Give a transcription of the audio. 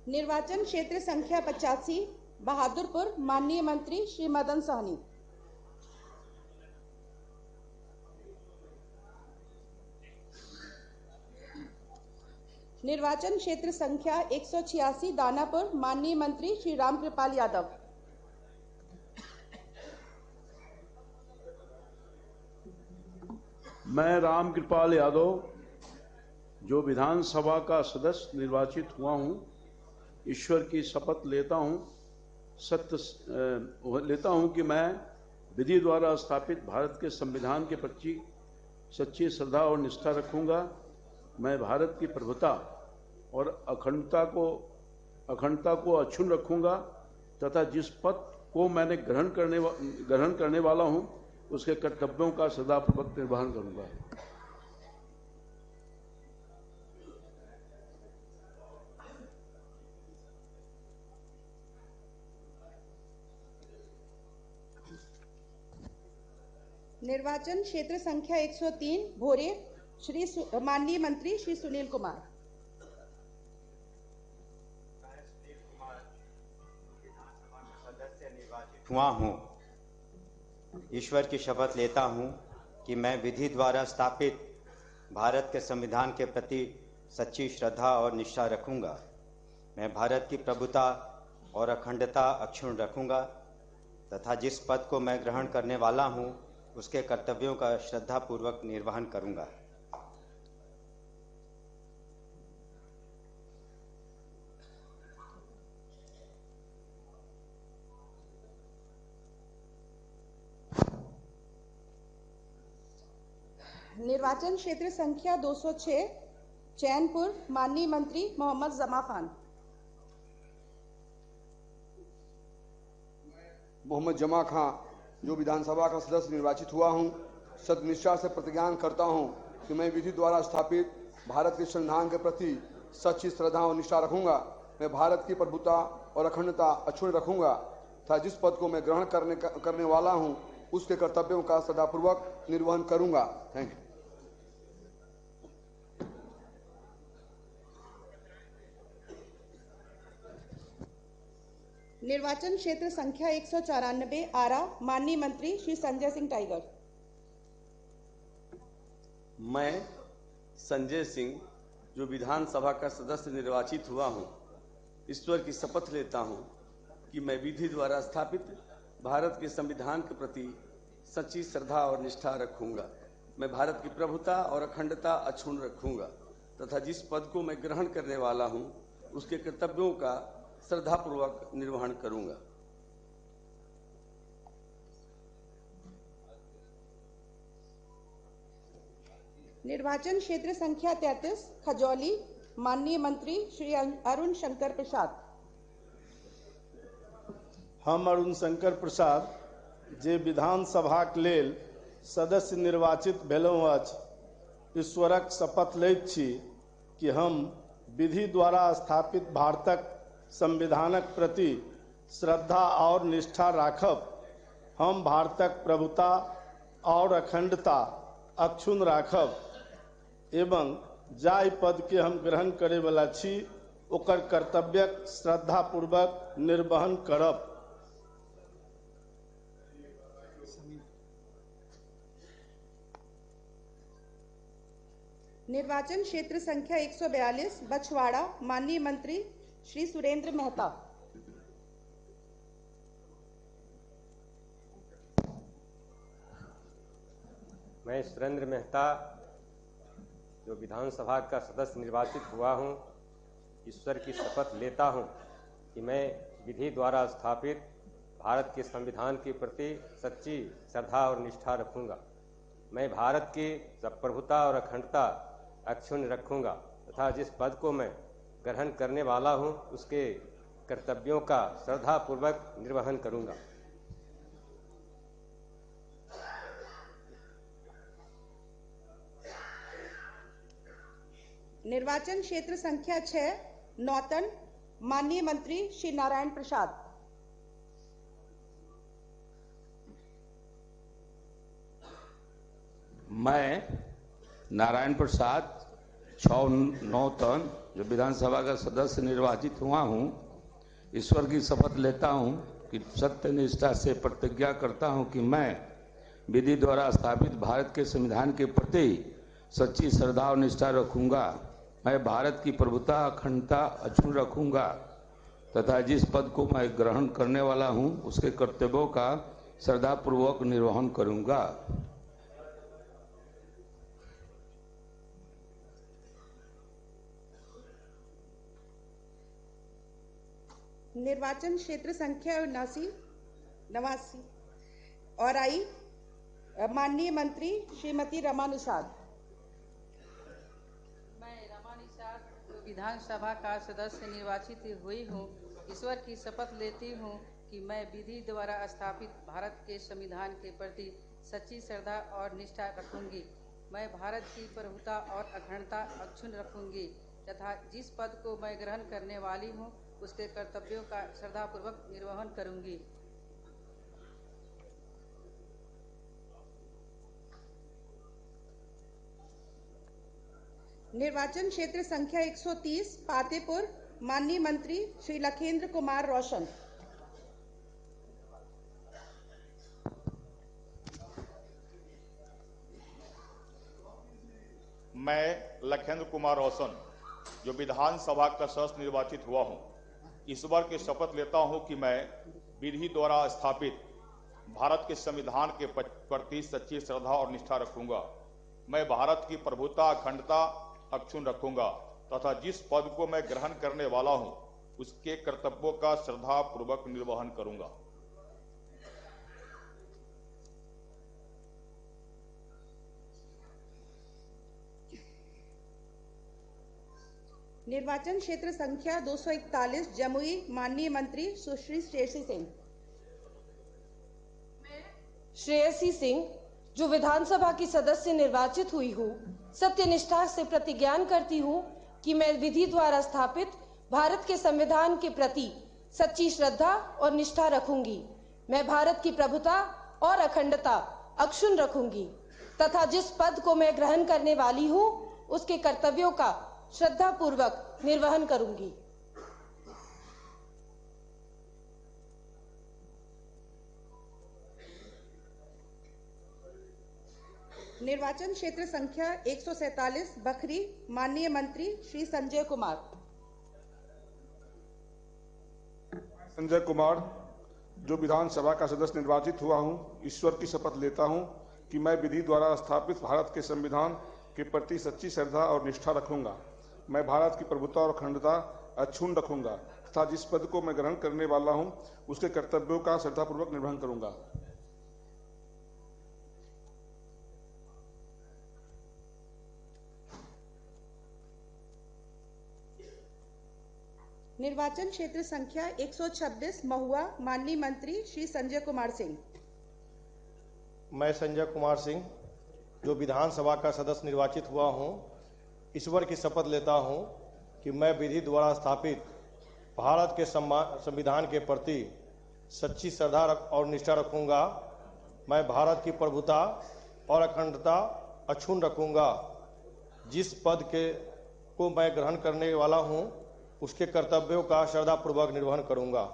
निर्वाचन क्षेत्र संख्या 85 बहादुरपुर, माननीय मंत्री श्री मदन सहनी। निर्वाचन क्षेत्र संख्या 186 दानापुर, माननीय मंत्री श्री रामकृपाल यादव। मैं रामकृपाल यादव, जो विधानसभा का सदस्य निर्वाचित हुआ हूं, ईश्वर की शपथ लेता हूं कि मैं विधि द्वारा स्थापित भारत के संविधान के प्रति सच्ची श्रद्धा और निष्ठा रखूंगा। मैं भारत की प्रभुता और अखंडता को अक्षुण्ण रखूंगा तथा जिस पद को मैंने ग्रहण करने वाला हूं, उसके कर्तव्यों का सदापूर्वक निर्वहन करूंगा। निर्वाचन क्षेत्र संख्या 103 भोरे, माननीय मंत्री श्री सुनील कुमार। विधानसभा का सदस्य निर्वाचित हुआ हूं, ईश्वर की शपथ लेता हूं कि मैं विधि द्वारा स्थापित भारत के संविधान के प्रति सच्ची श्रद्धा और निष्ठा रखूंगा। मैं भारत की प्रभुता और अखंडता अक्षुण्ण रखूंगा तथा जिस पद को मैं ग्रहण करने वाला हूं, उसके कर्तव्यों का श्रद्धापूर्वक निर्वहन करूंगा। निर्वाचन क्षेत्र संख्या 206 चैनपुर, माननीय मंत्री मोहम्मद जमा खान। मोहम्मद जमा खां, जो विधानसभा का सदस्य निर्वाचित हुआ हूं, सत्यनिष्ठा से प्रतिज्ञा करता हूं कि मैं विधि द्वारा स्थापित भारत के संविधान के प्रति सच्ची श्रद्धा और निष्ठा रखूंगा। मैं भारत की प्रभुता और अखंडता अक्षुण्ण रखूंगा तथा जिस पद को मैं ग्रहण करने वाला हूं, उसके कर्तव्यों का सदापूर्वक निर्वहन करूंगा। Thank you. निर्वाचन क्षेत्र संख्या 194 आरा, माननीय मंत्री श्री संजय सिंह टाइगर। मैं संजय सिंह, जो विधानसभा का सदस्य निर्वाचित हुआ हूं, ईश्वर की शपथ लेता हूं कि मैं विधि द्वारा स्थापित भारत के संविधान के प्रति सच्ची श्रद्धा और निष्ठा रखूंगा। मैं भारत की प्रभुता और अखंडता अक्षुण्ण रखूंगा तथा जिस पद को मैं ग्रहण करने वाला हूं, उसके कर्तव्यों का श्रद्धापूर्वक निर्वहन करूंगा। निर्वाचन क्षेत्र संख्या 33 खजौली, माननीय मंत्री श्री अरुण शंकर प्रसाद। हम अरुण शंकर प्रसाद, जे विधानसभा के लेल सदस्य निर्वाचित भेलहुँ अछि, ईश्वरक शपथ लैत छी कि हम विधि द्वारा स्थापित भारतक संविधानक प्रति श्रद्धा और निष्ठा राखब। हम भारतक प्रभुता और अखंडता अक्षुण्ण राखब एवं जाहि पद के हम ग्रहण करे वाला छी, ओकर कर्तव्यक श्रद्धापूर्वक निर्वहन करब। निर्वाचन क्षेत्र संख्या 142 बछवाड़ा, माननीय मंत्री श्री सुरेंद्र मेहता। मैं सुरेंद्र मेहता, जो विधानसभा का सदस्य निर्वाचित हुआ हूं, ईश्वर की शपथ लेता हूं कि मैं विधि द्वारा स्थापित भारत के संविधान के प्रति सच्ची श्रद्धा और निष्ठा रखूंगा। मैं भारत की प्रभुता और अखंडता अक्षुण्ण रखूंगा तथा जिस पद को मैं ग्रहण करने वाला हूं, उसके कर्तव्यों का श्रद्धापूर्वक निर्वहन करूंगा। निर्वाचन क्षेत्र संख्या 6 नौतन, माननीय मंत्री श्री नारायण प्रसाद। मैं नारायण प्रसाद, 6-9 टन जो विधानसभा का सदस्य निर्वाचित हुआ हूँ, ईश्वर की शपथ लेता हूँ कि सत्य निष्ठा से प्रतिज्ञा करता हूँ कि मैं विधि द्वारा स्थापित भारत के संविधान के प्रति सच्ची श्रद्धा और निष्ठा रखूंगा। मैं भारत की प्रभुता अखंडता अक्षुण्ण रखूंगा तथा जिस पद को मैं ग्रहण करने वाला हूँ उसके कर्तव्यों का श्रद्धापूर्वक निर्वहन करूंगा। निर्वाचन क्षेत्र संख्या 89 और आई माननीय मंत्री श्रीमती रमा निषाद। मैं रमा निषाद जो विधानसभा का सदस्य निर्वाचित हुई हूँ, ईश्वर की शपथ लेती हूँ कि मैं विधि द्वारा स्थापित भारत के संविधान के प्रति सच्ची श्रद्धा और निष्ठा रखूंगी। मैं भारत की प्रभुता और अखंडता अक्षुण्ण रखूंगी तथा जिस पद को मैं ग्रहण करने वाली हूँ उसके कर्तव्यों का श्रद्धापूर्वक निर्वहन करूंगी। निर्वाचन क्षेत्र संख्या 130 पातेपुर, माननीय मंत्री श्री लखेंद्र कुमार रोशन। मैं लखेंद्र कुमार रोशन जो विधानसभा का सदस्य निर्वाचित हुआ हूं, ईश्वर की शपथ लेता हूं कि मैं विधि द्वारा स्थापित भारत के संविधान के प्रति सच्ची श्रद्धा और निष्ठा रखूंगा। मैं भारत की प्रभुता अखंडता अक्षुण्ण रखूंगा तथा जिस पद को मैं ग्रहण करने वाला हूं उसके कर्तव्यों का श्रद्धा पूर्वक निर्वहन करूंगा। निर्वाचन क्षेत्र संख्या 241 जमुई, माननीय मंत्री सुश्री श्रेयसी सिंह। श्रेयसी सिंह जो विधानसभा की सदस्य निर्वाचित हुई हूँ, सत्यनिष्ठा से प्रतिज्ञान करती हूँ कि मैं विधि द्वारा स्थापित भारत के संविधान के प्रति सच्ची श्रद्धा और निष्ठा रखूंगी। मैं भारत की प्रभुता और अखंडता अक्षुण्ण रखूंगी तथा जिस पद को मैं ग्रहण करने वाली हूँ उसके कर्तव्यों का श्रद्धा पूर्वक निर्वहन करूंगी। निर्वाचन क्षेत्र संख्या 147 बखरी, माननीय मंत्री श्री संजय कुमार। संजय कुमार जो विधानसभा का सदस्य निर्वाचित हुआ हूं, ईश्वर की शपथ लेता हूं कि मैं विधि द्वारा स्थापित भारत के संविधान के प्रति सच्ची श्रद्धा और निष्ठा रखूंगा। मैं भारत की प्रभुता और अखंडता अक्षुण्ण रखूंगा तथा जिस पद को मैं ग्रहण करने वाला हूं उसके कर्तव्यों का श्रद्धापूर्वक निर्वहन करूंगा। निर्वाचन क्षेत्र संख्या 126 महुआ, माननीय मंत्री श्री संजय कुमार सिंह। मैं संजय कुमार सिंह जो विधानसभा का सदस्य निर्वाचित हुआ हूं, ईश्वर की शपथ लेता हूं कि मैं विधि द्वारा स्थापित भारत के संविधान के प्रति सच्ची श्रद्धा और निष्ठा रखूंगा। मैं भारत की प्रभुता और अखंडता अक्षुण्ण रखूंगा। जिस पद को मैं ग्रहण करने वाला हूं उसके कर्तव्यों का श्रद्धापूर्वक निर्वहन करूंगा।